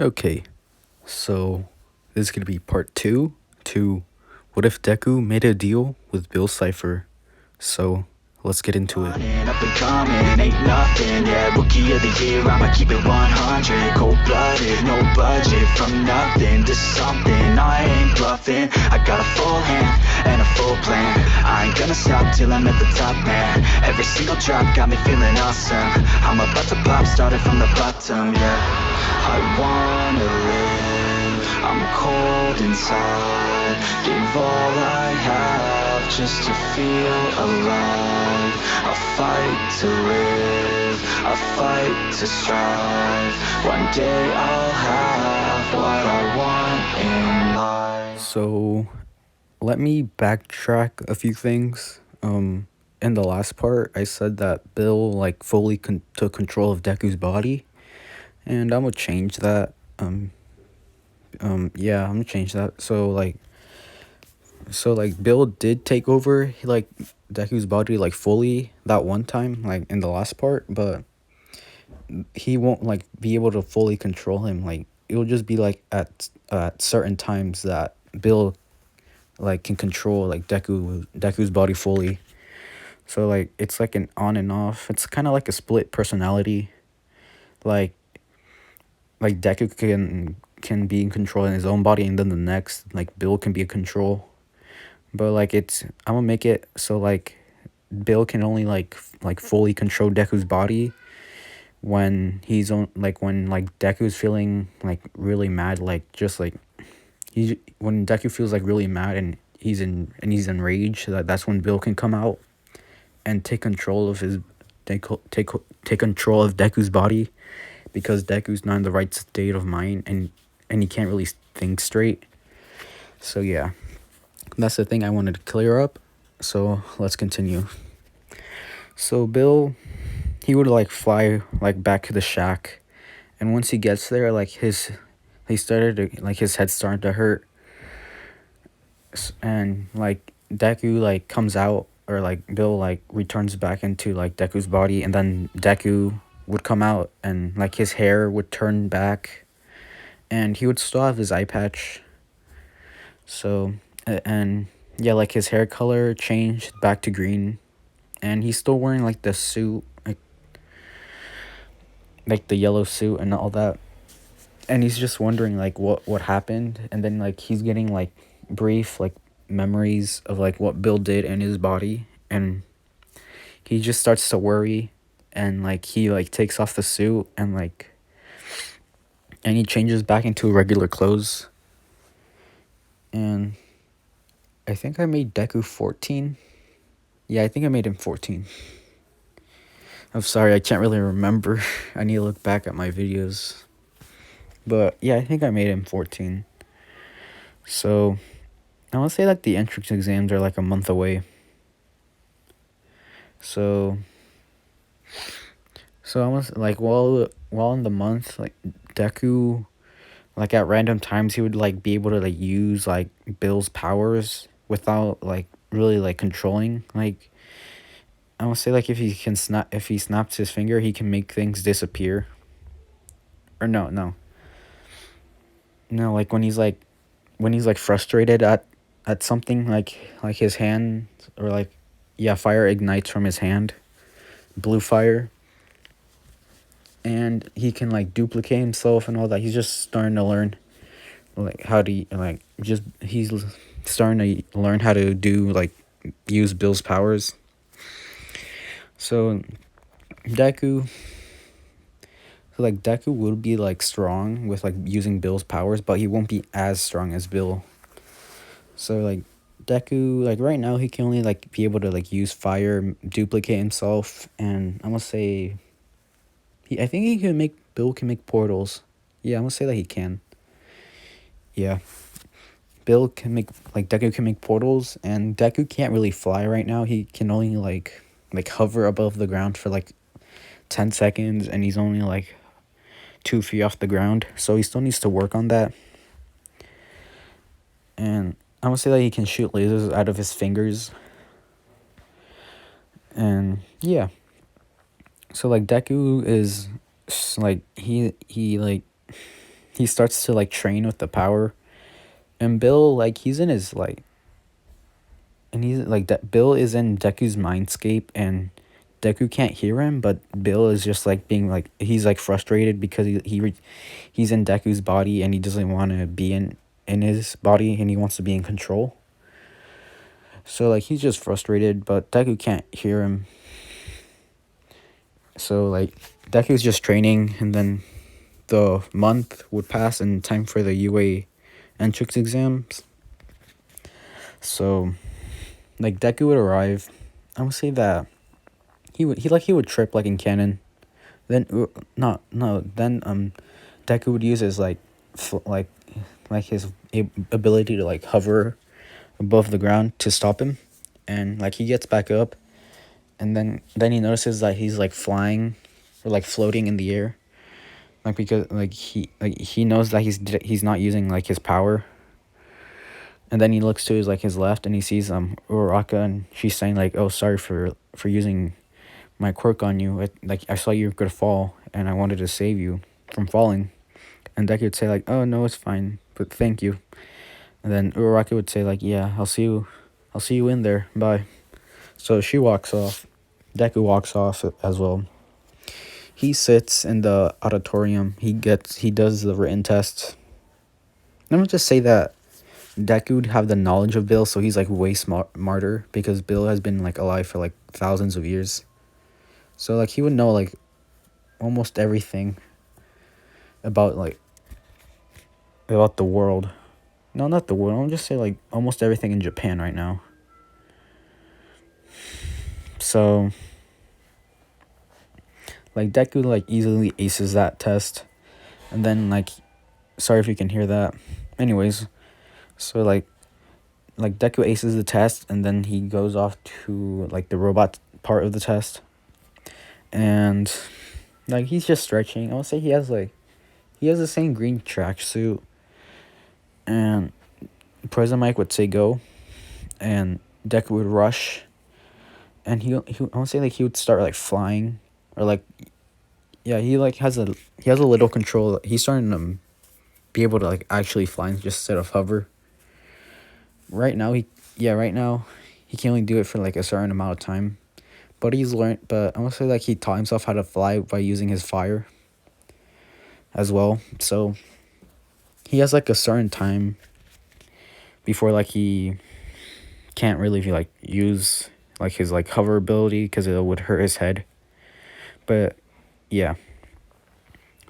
Okay, so this is gonna be part two to what if Deku made a deal with Bill Cipher? So let's get into it. Up and coming, ain't nothing, yeah, rookie of the year, I'ma keep it 100, cold-blooded, no budget, from nothing to something, I ain't bluffing, I got a full hand, and a full plan, I ain't gonna stop till I'm at the top, man, every single drop got me feeling awesome, I'm about to pop, started from the bottom, yeah, I wanna live, I'm cold inside, give all I have just to feel alive, I'll fight to live, I'll fight to strive, one day I'll have what I want in life. So let me backtrack a few things. In the last part, I said that Bill fully took control of Deku's body, and I'm gonna change that. Yeah, I'm gonna change that. So Bill did take over Deku's body fully that one time in the last part, but he won't be able to fully control him. It'll just be at certain times that Bill can control Deku's body fully. So it's like an on and off. It's kind of like a split personality. Like Deku can be in control in his own body, and then the next Bill can be in control. But I'm gonna make it so Bill can only fully control Deku's body when he's on when Deku's feeling really mad, when Deku feels really mad and he's enraged, that's when Bill can come out and take control of take control of Deku's body, because Deku's not in the right state of mind, and he can't really think straight. So yeah, that's the thing I wanted to clear up. So let's continue. So Bill, he would fly back to the shack, and once he gets there, his head started to hurt, and Deku comes out, or Bill returns back into Deku's body, and then Deku would come out, and his hair would turn back, and he would still have his eye patch. So and yeah, his hair color changed back to green, and he's still wearing the suit, the yellow suit and all that, and he's just wondering what happened, and then he's getting brief memories of what Bill did in his body, and he just starts to worry, and he takes off the suit, and he changes back into regular clothes. And I think I made Deku 14. Yeah, I think I made him 14. I'm sorry, I can't really remember. I need to look back at my videos. But yeah, I think I made him 14. So I want to say the entrance exams are a month away. So I was while in the month, Deku, at random times, he would be able to use Bill's powers without really controlling. I want to say if he snaps his finger, he can make things disappear. Or no, when he's frustrated at something, his hand, or yeah, fire ignites from his hand, blue fire, and he can duplicate himself and all that. He's just starting to learn how to he's starting to learn how to do use Bill's powers. So Deku Deku will be strong with using Bill's powers, but he won't be as strong as Bill. So Deku, right now, he can only be able to use fire, duplicate himself, and I'm gonna say I think Bill can make portals. Yeah, I'm gonna say that he can. Yeah. Bill can make Deku can make portals, and Deku can't really fly right now. He can only hover above the ground for 10 seconds, and he's only 2 feet off the ground, so he still needs to work on that. And I'm gonna say that he can shoot lasers out of his fingers. And yeah, so Deku is he he starts to like train with the power. And Bill, like, he's in his like, and he's like that. Bill is in Deku's mindscape, and Deku can't hear him, but Bill is just like being like he's like frustrated because he's in Deku's body and he doesn't want to be in his body and he wants to be in control. So like he's just frustrated, but Deku can't hear him. So like Deku's just training, and then the month would pass and time for the UA entrance exams. So like Deku would arrive. I would say that he would trip like in canon. Then not no then Deku would use his like like his ability to like hover above the ground to stop him, and like he gets back up, and then he notices that he's like flying or like floating in the air, like because like he knows that he's not using like his power. And then he looks to his left and he sees Uraraka, and she's saying like, "Oh, sorry for using my quirk on you. Like I saw you were gonna fall and I wanted to save you from falling." And Deku would say like, "Oh no, it's fine, but thank you." And then Uraraka would say like, "Yeah, I'll see you in there. Bye." So she walks off. Deku walks off as well. He sits in the auditorium. He does the written test. Let me just say that Deku would have the knowledge of Bill, so he's like way smarter because Bill has been like alive for like thousands of years. So like he would know like almost everything about like about the world. No, not the world. I'll just say like almost everything in Japan right now. So like Deku like easily aces that test. And then like sorry if you can hear that. Anyways, so like Deku aces the test, and then he goes off to like the robot part of the test. And like he's just stretching. I would say he has the same green tracksuit, and President Mike would say go, and Deku would rush, and I would say like he would start like flying, or like yeah, he has a little control. He's starting to be able to like actually fly just instead of hover. Right now he can only do it for like a certain amount of time, but he's learned. But I would say like he taught himself how to fly by using his fire as well. So he has like a certain time before like he can't really like use like his like hover ability because it would hurt his head. But yeah,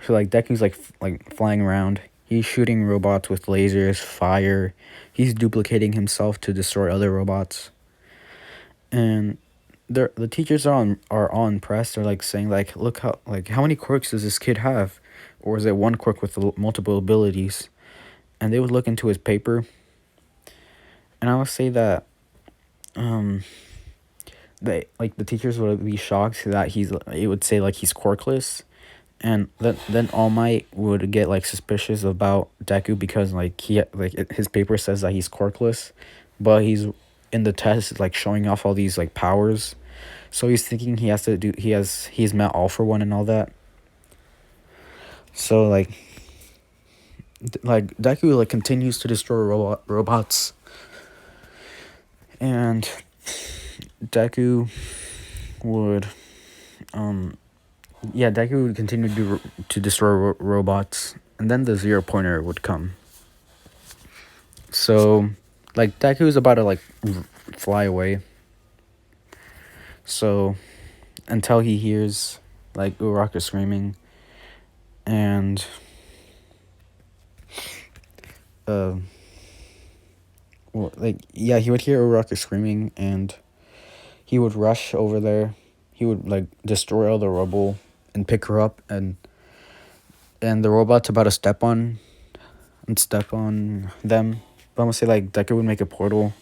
so like Deku's like flying around. He's shooting robots with lasers, fire. He's duplicating himself to destroy other robots. And the teachers are all impressed. They're like saying like, look how many quirks does this kid have, or is it one quirk with multiple abilities? And they would look into his paper. And I would say that they like the teachers would be shocked that it would say like he's quirkless, and then All Might would get like suspicious about Deku because like his paper says that he's quirkless, but he's in the test like showing off all these like powers, so he's thinking he's met All For One and all that. So like Deku like continues to destroy robots, and Deku would Deku would continue to destroy robots, and then the 0 pointer would come. So like Deku is about to like fly away, so until he hears like Uraraka screaming, and he would hear Uraraka screaming, and he would rush over there. He would like destroy all the rubble and pick her up, and the robot's about to step on them. But I'm gonna say like Deku would make a portal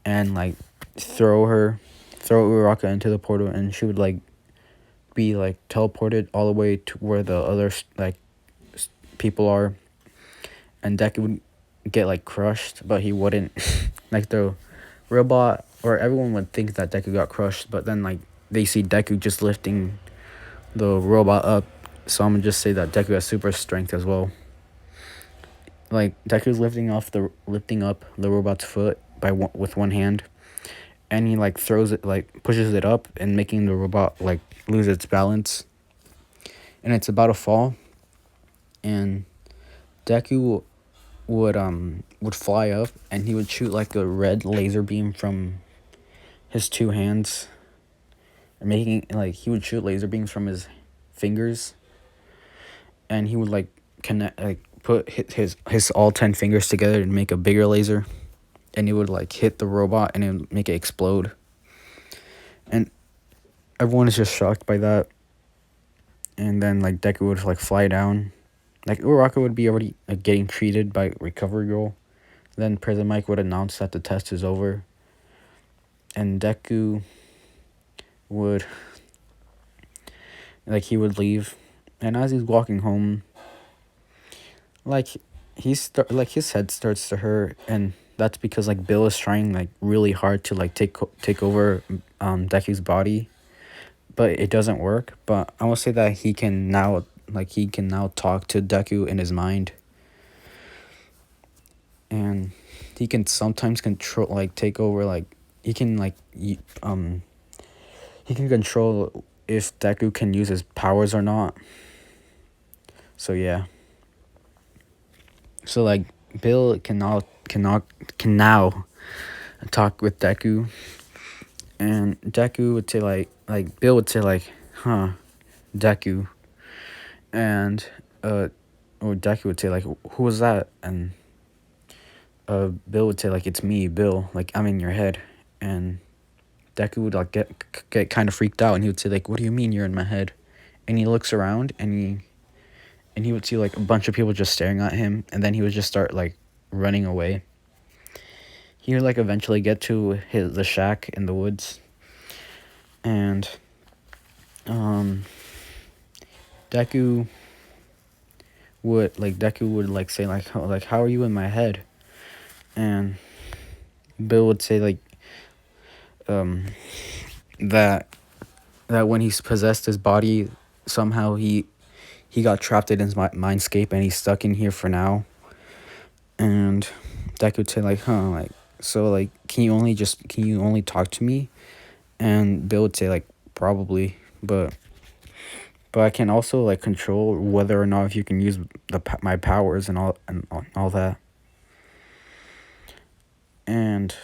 and like throw Uraraka into the portal, and she would like be like teleported all the way to where the other like people are, and Deku would get like crushed, but he wouldn't. Like the robot or everyone would think that Deku got crushed, but then like they see Deku just lifting the robot up So I'm gonna just say that Deku has super strength as well. Like Deku's lifting up the robot's foot with one hand, and he like throws it, like pushes it up and making the robot like lose its balance, and it's about to fall, and Deku would fly up and he would shoot like a red laser beam from his two hands, making like he would shoot laser beams from his fingers, and he would like connect, like put his all 10 fingers together and make a bigger laser, and he would like hit the robot and it would make it explode, and everyone is just shocked by that. And then like Deku would like fly down, like Uraraka would be already like getting treated by Recovery Girl. Then Prison Mike would announce that the test is over, and Deku would like he would leave, and as he's walking home, like like his head starts to hurt, and that's because like Bill is trying like really hard to like take over Deku's body, but it doesn't work. But I will say that he can now talk to Deku in his mind, and he can sometimes control, like take over, like he can like he can control if Deku can use his powers or not. So yeah. So like Bill can now talk with Deku, and Deku would say like Bill would say like, huh, Deku, and or Deku would say like, who was that? And Bill would say like, it's me, Bill, like I'm in your head. And Deku would like get kind of freaked out, and he would say like, what do you mean you're in my head? And he looks around, and he would see like a bunch of people just staring at him, and then he would just start like running away. He would like eventually get to the shack in the woods, and Deku would like say like, how are you in my head? And Bill would say like that when he's possessed his body, somehow he got trapped in his mindscape and he's stuck in here for now. And Deku would say like, huh, like, so like can you only talk to me? And Bill would say like, probably, but I can also like control whether or not if you can use my powers and all that. And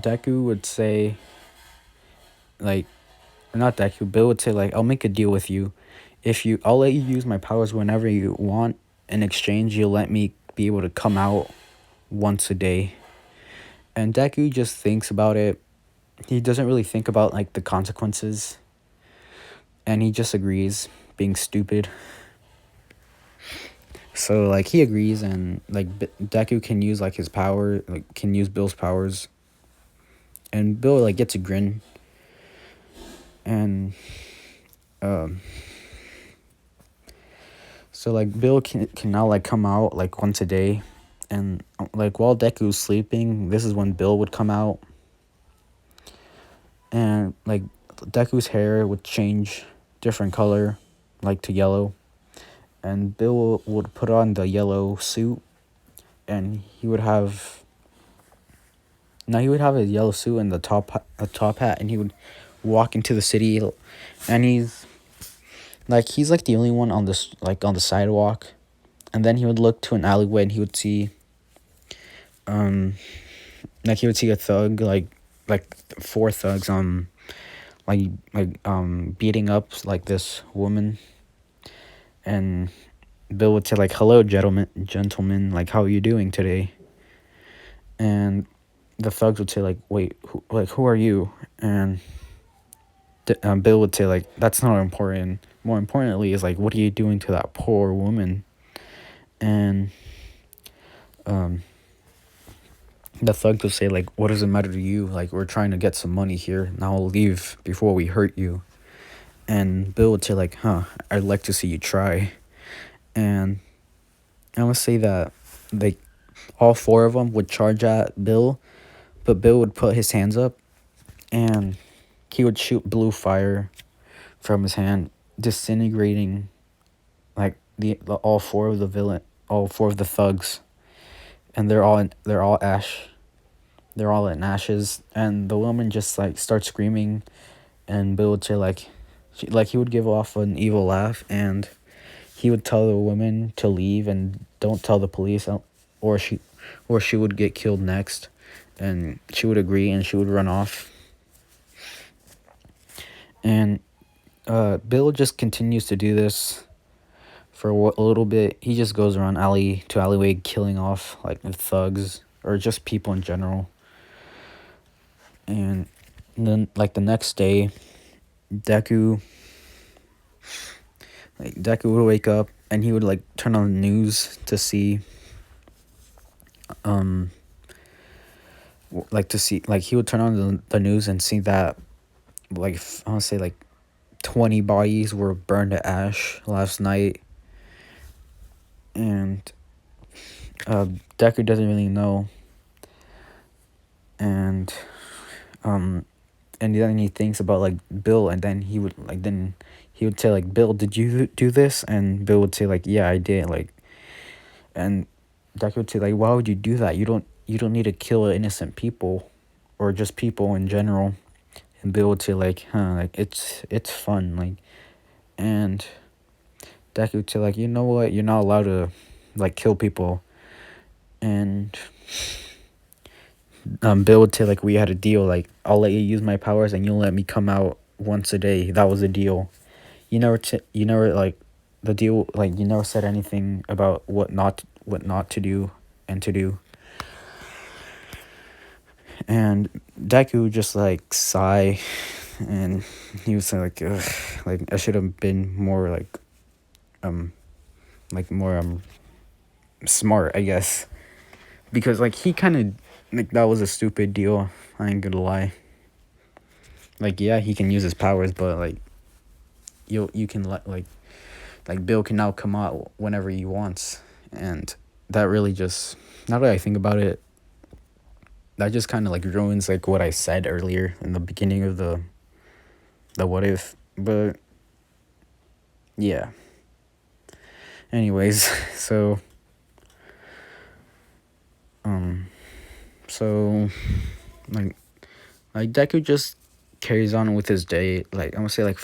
Deku would say like, not Deku, Bill would say like, I'll make a deal with you. I'll let you use my powers whenever you want. In exchange, you'll let me be able to come out once a day. And Deku just thinks about it. He doesn't really think about like the consequences. And he just agrees, being stupid. So like he agrees, and like Deku can use like his power, like can use Bill's powers. And Bill like gets a grin. And so like Bill can now like come out like once a day, and like while Deku's sleeping, this is when Bill would come out, and like Deku's hair would change different color, like to yellow, and Bill would put on the yellow suit, and he would have a yellow suit and the top hat, and he would walk into the city, and he's like the only one on this like on the sidewalk, and then he would look to an alleyway and he would see he would see a thug, like four thugs beating up like this woman, and Bill would say like, hello gentlemen, like how are you doing today? And the thugs would say like, wait, who are you? And Bill would say like, that's not important. More importantly is like, what are you doing to that poor woman? And the thugs would say like, what does it matter to you? Like, we're trying to get some money here. Now I'll leave before we hurt you. And Bill would say like, huh, I'd like to see you try. And I would say that like all four of them would charge at Bill, but Bill would put his hands up, and he would shoot blue fire from his hand disintegrating like all four of the all four of the thugs, and they're all they're all in ashes, and the woman just like starts screaming, and Bill would say like, he would give off an evil laugh, and he would tell the woman to leave and don't tell the police, or she would get killed next, and she would agree and she would run off. And Bill just continues to do this for a little bit. He just goes around alley to alleyway killing off like the thugs or just people in general. And then like the next day, Deku Deku would wake up and he would like turn on the news to see um like he would turn on the news and see that like I want to say like 20 bodies were burned to ash last night. And Deku doesn't really know. And and then he thinks about like Bill, and then he would say like, Bill, did you do this? And Bill would say like, yeah, I did. Like, and Deku would say like, why would you do that? You don't need to kill innocent people or just people in general. And Bill would say like, like it's fun, like. And Deku would say like, you know what, you're not allowed to like kill people. And Bill would say like, we had a deal, like I'll let you use my powers and you'll let me come out once a day. That was a deal. You never like the deal, like you never said anything about what not to do and to do. And Deku would just like sigh, and he would say like, ugh, like I should have been more um more smart, I guess, because like he kind of like that was a stupid deal. I ain't gonna lie. Like yeah, he can use his powers, but like you can let like Bill can now come out whenever he wants, and that really just, now that I think about it, that just kind of like ruins like what I said earlier in the beginning of the what if. But yeah. Anyways, so um so like Deku just carries on with his day. Like I'm gonna say like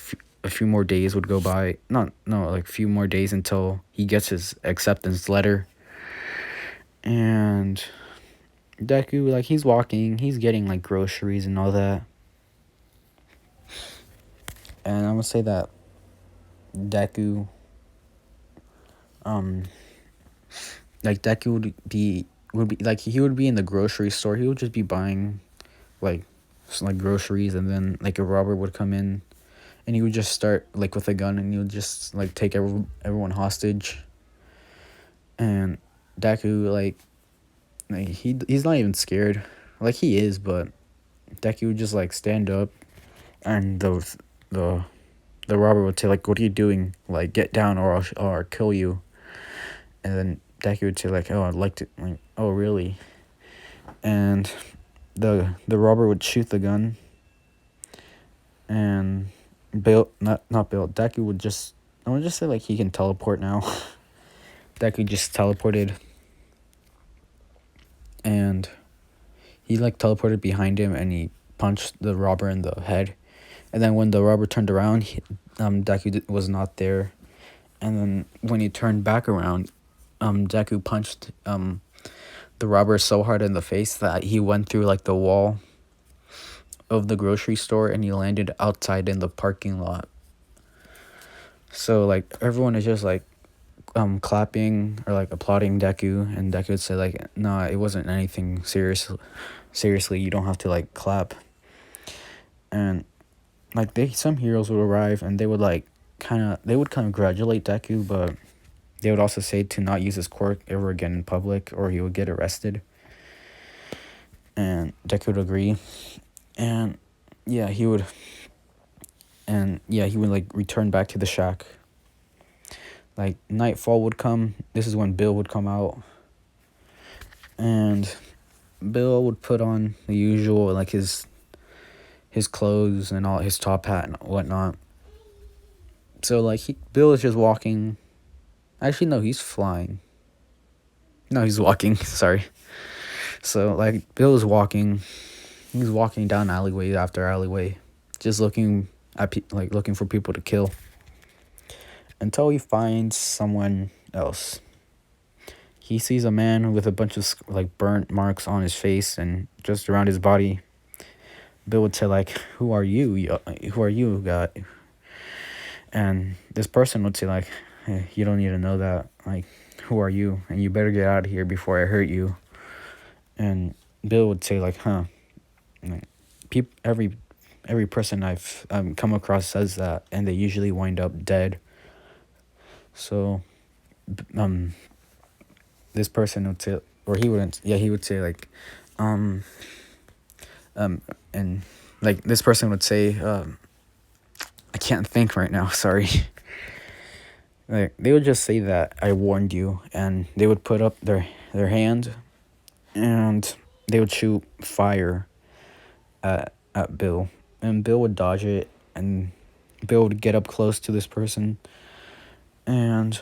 a few more days would go by. Not no like a few more days until he gets his acceptance letter. And Deku, like he's walking, he's getting like groceries and all that. And I'm gonna say that Deku um like Deku would be like he would be in the grocery store. He would just be buying like like groceries, and then like a robber would come in and he would just start like with a gun, and he would just like take everyone hostage. And Deku like he's not even scared. Like he is, but Deku would just like stand up, and the the robber would say like, what are you doing? Like get down or I'll kill you. And then Deku would say like, oh, I'd like to, like, oh really? And the robber would shoot the gun, and Bill, not Bill, Deku would just, I would just say like he can teleport now. Deku just teleported, and he like teleported behind him, and he punched the robber in the head. And then when the robber turned around, Deku was not there. And then when he turned back around, Deku punched the robber so hard in the face that he went through like the wall of the grocery store, and he landed outside in the parking lot. So like everyone is just like clapping or like applauding Deku, and Deku would say like, nah, it wasn't anything serious. Seriously, you don't have to like clap. And like some heroes would arrive, and they would like they would congratulate Deku, but they would also say to not use his quirk ever again in public or he would get arrested. And Deku would agree. And yeah, he would like return back to the shack. Like nightfall would come. This is when Bill would come out. And Bill would put on the usual like his clothes and all, his top hat and whatnot. So like Bill is just walking. Actually, no, he's flying. No, he's walking. Sorry. So like Bill is walking. He's walking down alleyway after alleyway, just looking at looking for people to kill, until he finds someone else. He sees a man with a bunch of like burnt marks on his face and just around his body. Bill would say like, "Who are you? Who are you, guy?" And this person would say like, "Hey, you don't need to know that. Like, who are you? And you better get out of here before I hurt you." And Bill would say like, "Huh." Like, every person I've come across says that, and they usually wind up dead. So, this person would say, or he wouldn't. Yeah, he would say like, um, and like this person would say, I can't think right now. Sorry. Like they would just say that I warned you, and they would put up their hand, and they would shoot fire at Bill, and Bill would dodge it, and Bill would get up close to this person, and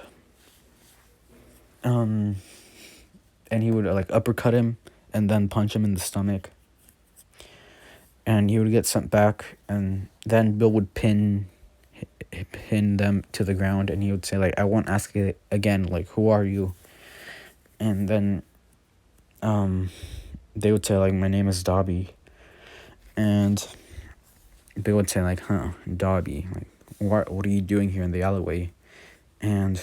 he would like uppercut him, and then punch him in the stomach, and he would get sent back, and then Bill would pin them to the ground, and he would say like, I won't ask it again, like, who are you? And then they would say like, my name is Dobby. And Bill would say like, huh, Dobby, like, what are you doing here in the alleyway? And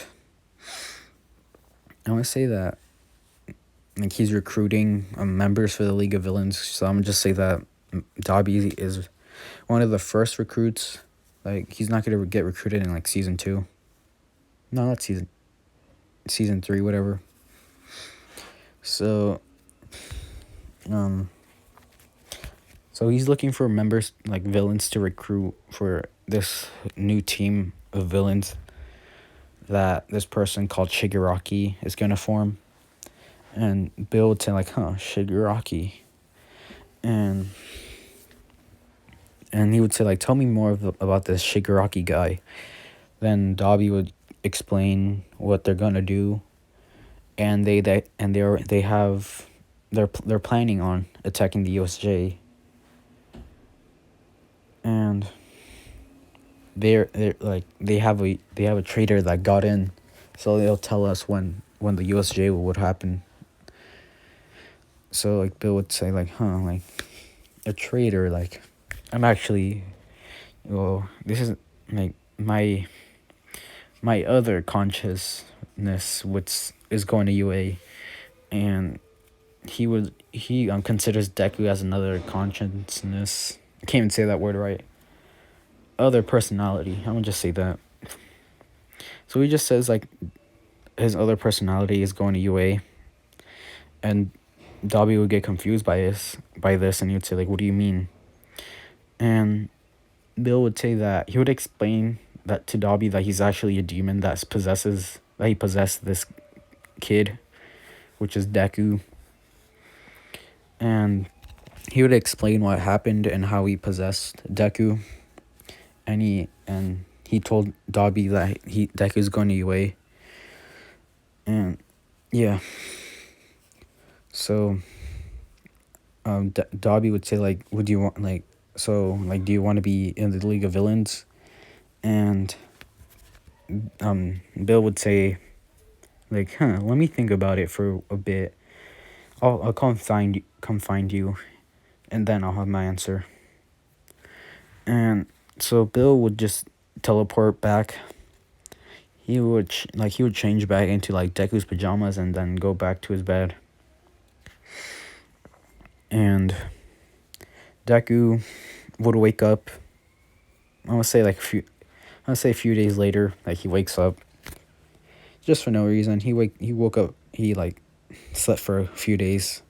I want to say that like he's recruiting members for the League of Villains, so I'm gonna just say that Dobby is one of the first recruits. Like he's not gonna get recruited in like season 2. No, not season 3, whatever. So so he's looking for members, like villains, to recruit for this new team of villains that this person called Shigaraki is gonna form. And Bill would say like, huh, Shigaraki. And he would say like, tell me more about this Shigaraki guy. Then Dobby would explain what they're gonna do, and they're planning on attacking the USJ. And they're like they have a traitor that got in, so they'll tell us when the USJ would happen. So like Bill would say like, huh, like a traitor, like I'm actually, well, this is like my other consciousness which is going to UA, and he considers Deku as another consciousness. I can't even say that word right. Other personality. I'm gonna just say that. So he just says like his other personality is going to UA, and Dobby would get confused by this, and he would say like, "What do you mean?" And Bill would say that he would explain that to Dobby that he's actually a demon that he possessed this kid, which is Deku, and he would explain what happened and how he possessed Deku, and he told Dobby that Deku's going to UA, and yeah. So Dobby would say like, would you want like, so like, do you want to be in the League of Villains? And Bill would say like, huh, let me think about it for a bit. I'll come find you, and then I'll have my answer. And so Bill would just teleport back. He would change back into like Deku's pajamas and then go back to his bed. And Deku would wake up. I want to say a few days later, like he wakes up just for no reason. He woke up. He like slept for a few days.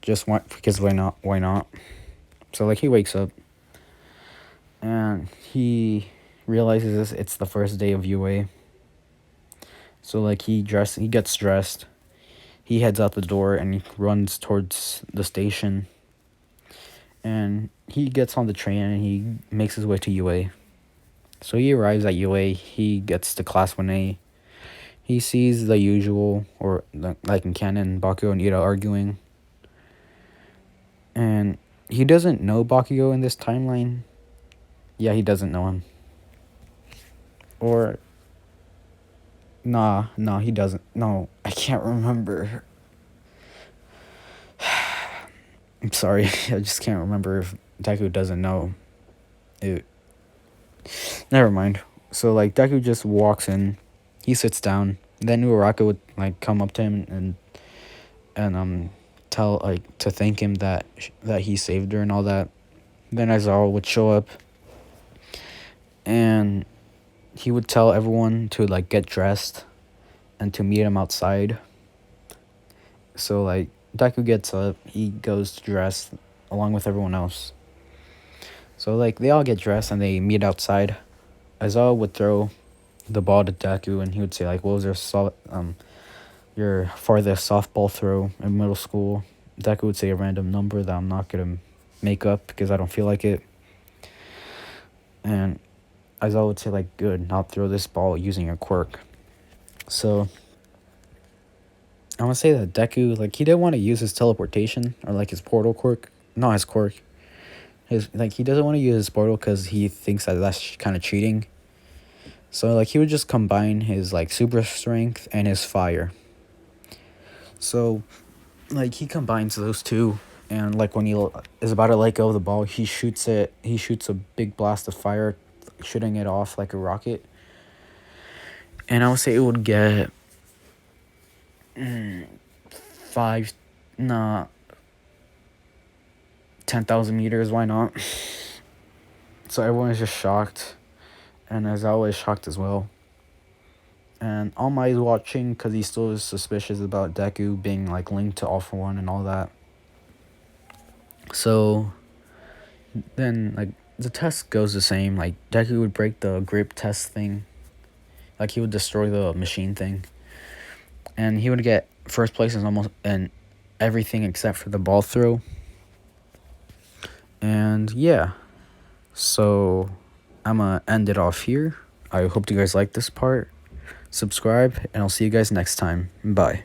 Just because why not? So like he wakes up, and he realizes it's the first day of UA. So like he gets dressed. He heads out the door and he runs towards the station. And he gets on the train and he makes his way to UA. So he arrives at UA. He gets to class 1A. He sees the usual, or like in canon, Bakugo and Ida arguing. And he doesn't know Bakugo in this timeline. Yeah, he doesn't know him. Or nah, he doesn't. No, I can't remember. I'm sorry, I just can't remember if Deku doesn't know. It. Never mind. So like Deku just walks in, he sits down. Then Uraraka would like come up to him and tell like to thank him that he saved her and all that. Then Aizawa would show up and he would tell everyone to like get dressed and to meet him outside. So like Deku gets up, he goes to dress along with everyone else. So like they all get dressed and they meet outside. Aizawa would throw the ball to Deku and he would say like, "What was your farthest softball throw in middle school?" Deku would say a random number that I'm not gonna make up because I don't feel like it. And Aizawa would say like, "Good, now throw this ball using your quirk." So I want to say that Deku, like, he didn't want to use his teleportation or like his portal quirk. Not his quirk. His like he doesn't want to use his portal because he thinks that that's kind of cheating. So like he would just combine his like super strength and his fire. So like he combines those two, and like when he is about to let go of the ball, he shoots it. He shoots a big blast of fire, shooting it off like a rocket. And I would say it would get 5, nah, 10,000 meters. Why not? So everyone is just shocked, and as always shocked as well. And All Might is watching because he still is suspicious about Deku being like linked to All For One and all that. So then like the test goes the same. Like Deku would break the grip test thing. Like he would destroy the machine thing. And he would get first place in almost in everything except for the ball throw. And yeah. So I'm gonna end it off here. I hope you guys like this part. Subscribe and I'll see you guys next time. Bye.